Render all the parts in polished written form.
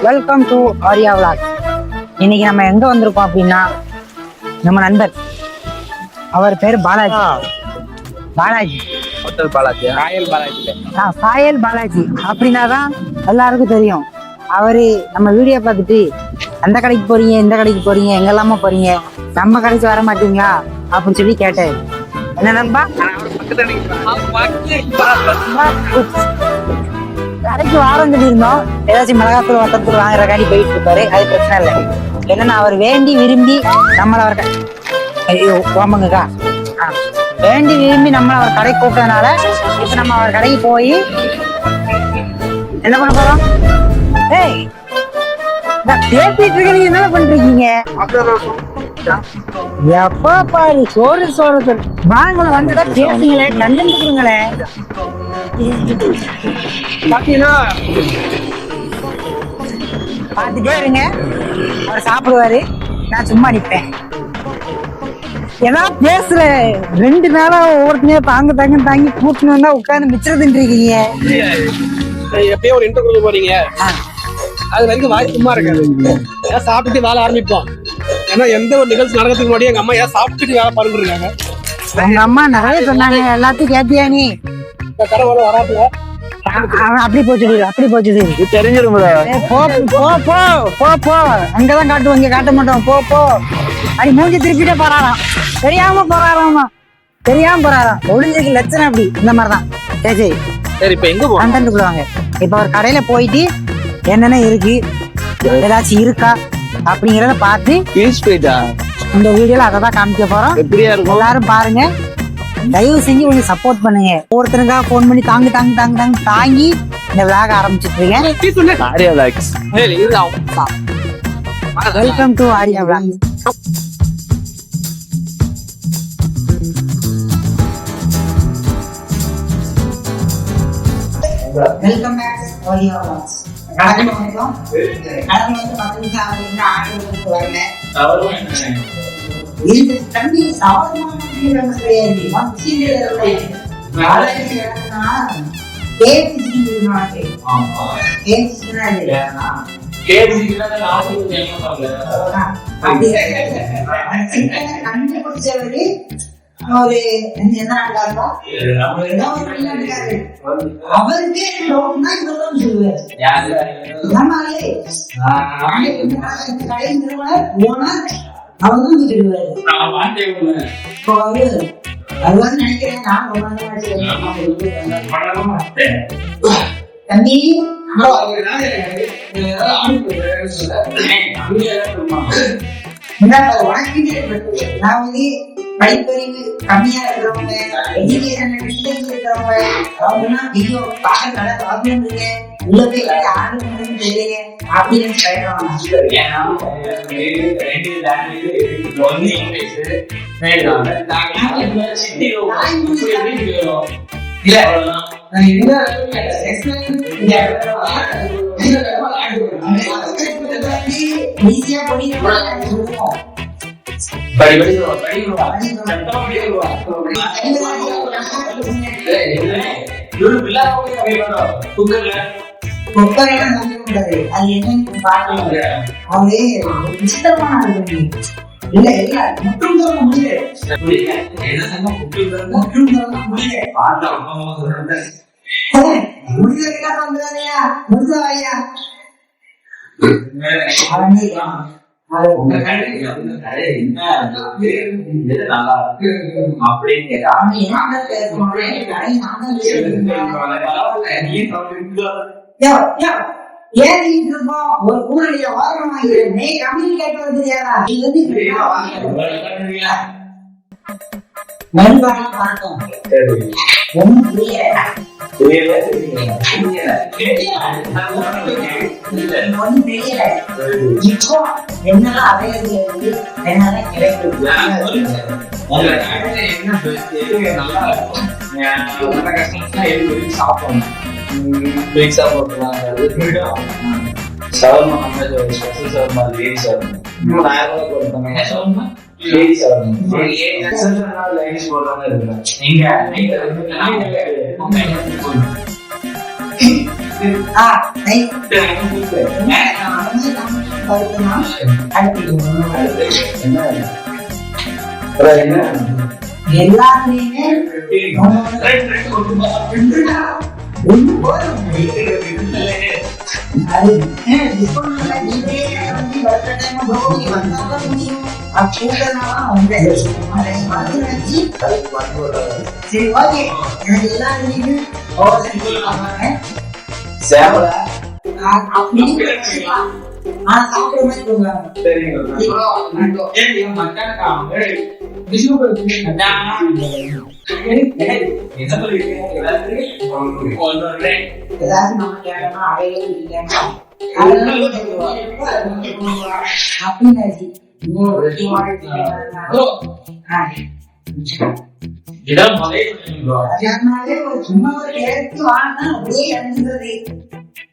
Welcome to Aariya vlog. இன்னைக்கு நம்ம எங்க வந்திருக்கோம் அப்படின்னா, நம்ம நண்பர் அவர் பேர் பாலாஜி. சாயல் பாலாஜி அப்படின்னா தான் எல்லாருக்கும் தெரியும். அவரு நம்ம வீடியோ பார்த்துட்டு அந்த கடைக்கு போறீங்க, இந்த கடைக்கு போறீங்க, எங்கெல்லாம போறீங்க, நம்ம கடைக்கு வர மாட்டீங்களா அப்படின்னு சொல்லி கேட்டாரு. என்ன நண்பா, கடைக்கு வாரம் சொல்லியிருந்தோம். ஏதாச்சும் மிளகாத்தூள் வட்டத்தூள் வாங்குற காண்டி போயிட்டு இருப்பாரு. அது பிரச்சனை இல்லை. என்னன்னா அவர் வேண்டி விரும்பி நம்மள அவர் ஓமங்கக்கா வேண்டி விரும்பி நம்மள அவர் கடைக்கு கூப்பிட்டதுனால இப்ப நம்ம அவர் கடைக்கு போய் என்ன பண்ண போறோம்? ஏய், பேசிட்டு இருக்க, நீங்க என்ன பண்றீங்க? எப்ப பாரு சோறு வாங்கல வந்துட்டா பேசுங்களே, கண்டென்ட் கொடுங்களே. பாத்துட்டே இருங்க, அவர் சாப்பிடுவாரு, நான் சும்மா நிப்பேன். ஏன்னா பேசுற 2 நாளா ஒவ்வொருத்தனே தாங்கி கூட்டணும் தான் உட்காந்து மிச்சம் இருக்கீங்க. எப்பயும் ஒரு இன்டர் கொடுக்க போறீங்க, அது வரைக்கும் வாய் சும்மா இருக்காது. ஏன் சாப்பிட்டு வேலை ஆரம்பிப்போம். ஏன்னா எந்த ஒரு நிகழ்ச்சி நடக்கிறதுக்கு முன்னாடி எங்க அம்மா ஏன் சாப்பிட்டுட்டு வேலை பாருங்க இருக்காங்க. உங்க அம்மா நிறைய சொன்னாங்க, எல்லாத்தையும் கேட்டியா நீ? இந்த கடை வர வராதுல அப்படி போச்சு தெரிஞ்சிடும். அங்கதான் காட்டுவோம், இங்க காட்ட மாட்டோம். போ அப்படி மூஞ்சி திருப்பிட்டே போறாராம். தெரியாம போறாராம். ஒளிஞ்சுக்கு லட்சணம் அப்படி இந்த மாதிரிதான். சரி இப்ப எங்க கண்டென்ட் கொடுவாங்க. இப்ப ஒரு கடையில போயிட்டு என்னென்ன இருக்கு, ஏதாச்சும் இருக்கா அப்படிங்கறத பார்த்து இந்த வீடியோல அதை தான் காமிக்க போறோம். எல்லாரும் பாருங்க, தயவு செஞ்சு கொஞ்சம் சப்போர்ட் பண்ணுங்க. ஒருத்தருக்கா போன் பண்ணி தாங்கி இந்த விளாக ஆரம்பிச்சிட்டு இருக்கேன். Welcome to Aariya vlog. Welcome back Aariya vlog. கடந்து வந்து 10 நிமிஷம் ஆகுதுன்னு இது தண்ணி சாதாரணமான கிடையாது. கண்டுபிடிச்சவரு ஒரு அவருக்கே கடை நிறுவனர் ஓனர் அவரும் அதுதான் நினைக்கிறேன். தம்பி நான் வந்து படிப்பறிவு கம்மியா இருக்கிறவங்க, எஜுகேஷன் இருக்கிறவங்க அவங்கன்னா ஐயோ பார்க்க நல்லா ப்ராப்ளம் இருக்கு, உள்ள போய் ஆர்டர் பண்ணுன்னு தெரியல அப்படின்னு ஈஸியா சொல்லுவோம். ஒரு ஊருடைய வாகனம் கம்யூனிகேட்டர் தெரியாதா? எல்லாத்துலயுமே சரி ஓகே எனக்கு எல்லாத்துலயுமே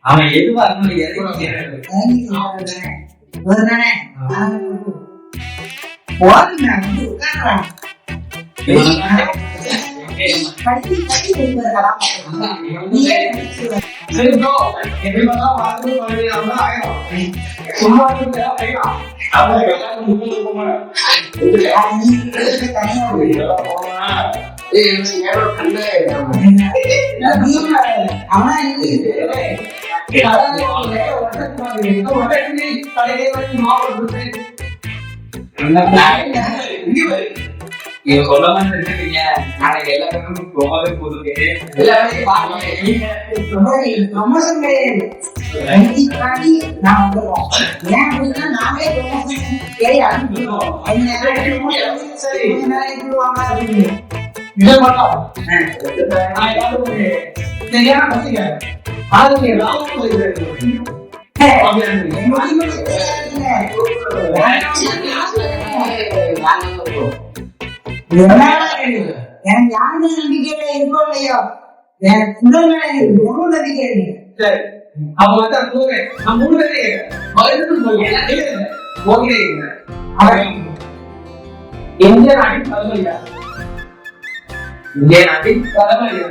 அவன் எதுவா நீங்க சொல்ல மாட்டீங்க நாளைக்கு எல்லாருக்கும் ரொம்பவே போதுங்க ப்ரொமோஷன் கிடையாது நான் வந்துடுவோம் ஏன் அப்படின்னா நாங்களே ப்ரொமோஷன் கேள்வி அனுப்பிடுவோம் இதை மட்டும் நான் எல்லாரும் சரியான பசங்க ஆளுங்க எனக்கு யாருமே நம்பிக்கையில இருக்கோ இல்லையோ எனக்கு ரொம்ப நம்பிக்கை இருக்கு சரி அவங்க வந்து நான் 3 பேரே இந்திய நாட்டின் தலைமையா இந்திய நாட்டின் தலைமையா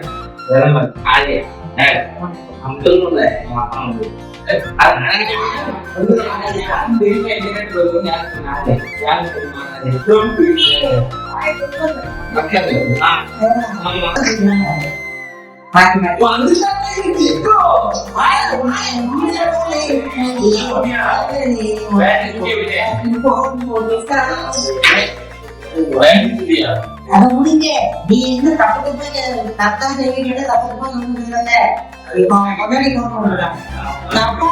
அத முடிங்க நீ இன்னும் தப்பு தப்பா செய்வீங்க தப்பு இப்போ முதல்ல தப்பா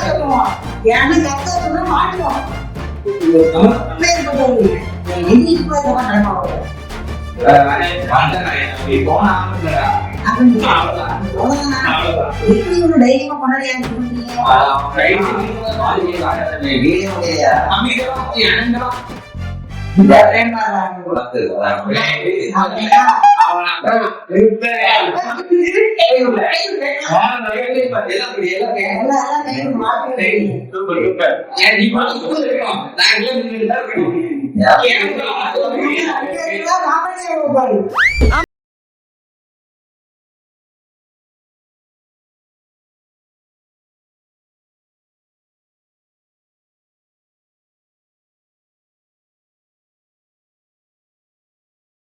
சொல்லுவான் ஏன்னா தப்பா சொன்னா மாட்டுவோம் தைரியமா கொண்டாடியா